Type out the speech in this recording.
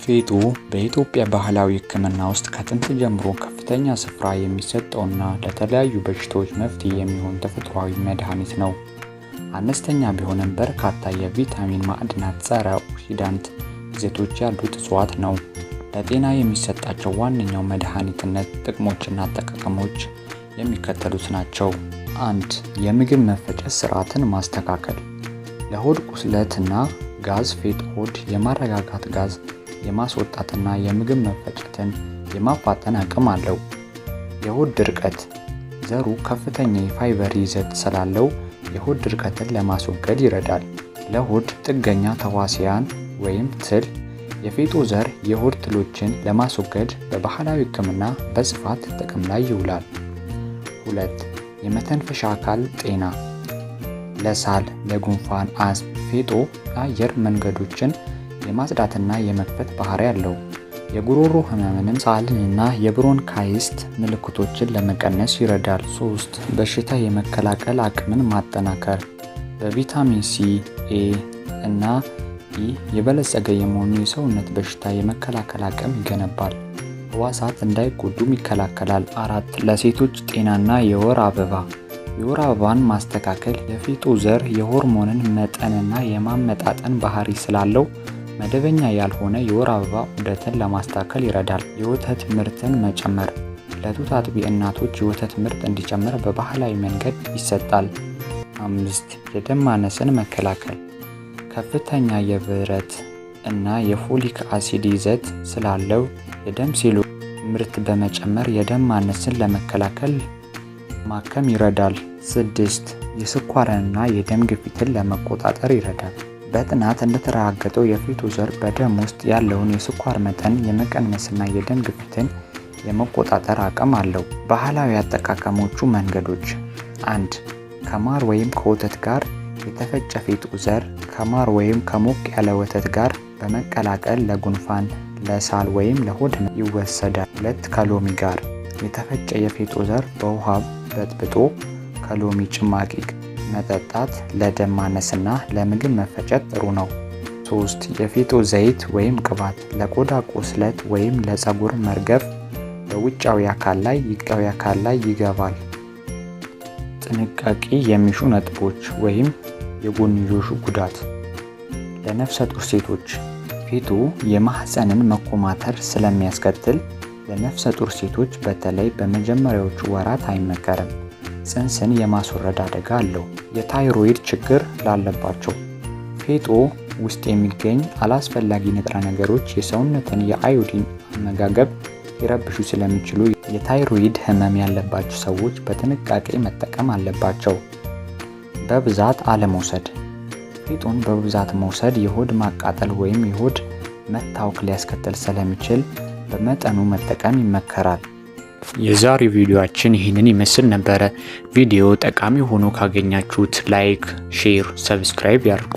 ፌጦ በኢትዮጵያ ባህላዊ ሕክምና ውስጥ ከጥንት ጀምሮ ከፍተኛ ስፍራ የሚሰጠውና ለተለያዩ በሽታዎች መፍትሄ የሚሆን ተፈጥሯዊ መድኃኒት ነው። አነስተኛ ቢሆንም በርካታ የቪታሚን፣ ማዕድናት፣ ጸረ ኦክሲዳንት ይዘቶች ያሉት እፅዋት ነው። ለጤና የሚሰጣቸው ዋነኛው መድኃኒትነት ጥቅሞችና አጠቃቀሞች የሚከተሉት ናቸው። 1. የምግብ መፈጨት ስርዓትን ማስተካከል። ለሆድ ቁስለትና ጋዝ ፌጦ ሆድ የማረጋጋት ጋዝ የማስወጣትና የምግብ መፈጨትን የማፋጠን አቅም አለው። የሆድ ድርቀት። ዘሩ ከፍተኛ የፋይበር ይዘት ስላለው የሆድ ድርቀትን ለማስወገድ ይረዳል። ለሆድ ጥገኛ ተዋሲያን ወይም ትል የፌጦ ዘር የሆድ ትሎችን ለማስወገድ በባህላዊ ሕክምና በስፋት ጥቅም ላይ ይውላል። 2. የመተንፈሻ አካል ጤና። ለሳል፣ ለጉንፋን፣ አስም ፌጦ የአየር መንገዶችን የማጽዳትና የመክፈት ባህሪ አለው። የጉሮሮ ህመምንም፣ ሳልንና የብሮንካይስት ምልክቶችን ለመቀነስ ይረዳል። 3. በሽታ የመከላከል አቅምን ማጠናከር። በቪታሚን ሲ፣ ኤ እና ኢ የበለጸገ የመሆኑ የሰውነት በሽታ የመከላከል አቅም ይገነባል። ህዋሳት እንዳይጎዱም ይከላከላል። 4. ለሴቶች ጤናና የወር አበባ። የወር አበባን ማስተካከል። የፌጦ ዘር የሆርሞንን መጠንና የማመጣጠን ባህሪ ስላለው መደበኛ ያልሆነ የወር አበባ ዑደትን ለማስተካከል ይረዳል። የወተት ምርትን መጨመር። ለጡት አጥቢ እናቶች የወተት ምርት እንዲጨምር በባህላዊ መንገድ ይሰጣል። 5. የደም ማነስን መከላከል። ከፍተኛ የብረት እና የፎሊክ አሲድ ይዘት ስላለው የደም ሴሎች ምርት በመጨመር የደም ማነስን ለመከላከል ማከም ይረዳል። 6. የስኳርንና የደም ግፊትን ለመቆጣጠር ይረዳል። በጥናት እንደተረጋገጠው የፌጦ ዘር በደም ውስጥ ያለውን የስኳር መጠን የመቀነስና የደም ግፊትን የመቆጣጠር አቅም አለው። ባህላዊ አጠቃቀሞቹ መንገዶች 1. ከማር ወይም ከወተት ጋር የተፈጨ ፌጦ ዘር ከማር ወይም ከሞቅ ያለ ወተት ጋር በመቀላቀል ለጉንፋን፣ ለሳል ወይም ለሆድ ይወሰዳል። 2. ከሎሚ ጋር የተፈጨ የፌጦ ዘር በውሃ በጥብጦ ከሎሚ ጭማቂ መጠጣት ለደም ማነስና ለምግብ መፈጨት ጥሩ ነው። 3. የፌጦ ዘይት ወይም ቅባት ለቆዳ ቁስለት ወይም ለፀጉር መርገፍ በውጫዊ አካል ላይ ይገባል። ጥንቃቄ የሚሹ ነጥቦች ወይም የጎንዮሽ ጉዳት። ለነፍሰ ጡር ሴቶች ፌጦ የማህፀንን መኮማተር ስለሚያስከትል ለነፍሰ ጡር ሴቶች በተለይ በመጀመሪያዎቹ ወራት አይመከርም። ጽንስን የማስወረድ አደጋ አለው። የታይሮይድ ችግር ላለባቸው ፌጦ ውስጥ የሚገኝ አላስፈላጊ ንጥረ ነገሮች የሰውነትን የአዮዲን አመጋገብ ሊረብሹ ስለሚችሉ የታይሮይድ ህመም ያለባቸው ሰዎች በጥንቃቄ መጠቀም አለባቸው። በብዛት አለመውሰድ። ፌጦን በብዛት መውሰድ የሆድ ማቃጠል ወይም የሆድ መታወክ ሊያስከትል ስለሚችል በመጠኑ መጠቀም ይመከራል። የዛሬው ቪዲዮአችን ይህንን ይመስል ነበረ። ቪዲዮ ጠቃሚ ሆኖ ካገኛችሁት ላይክ፣ ሼር፣ ሰብስክራይብ ያድርጉ።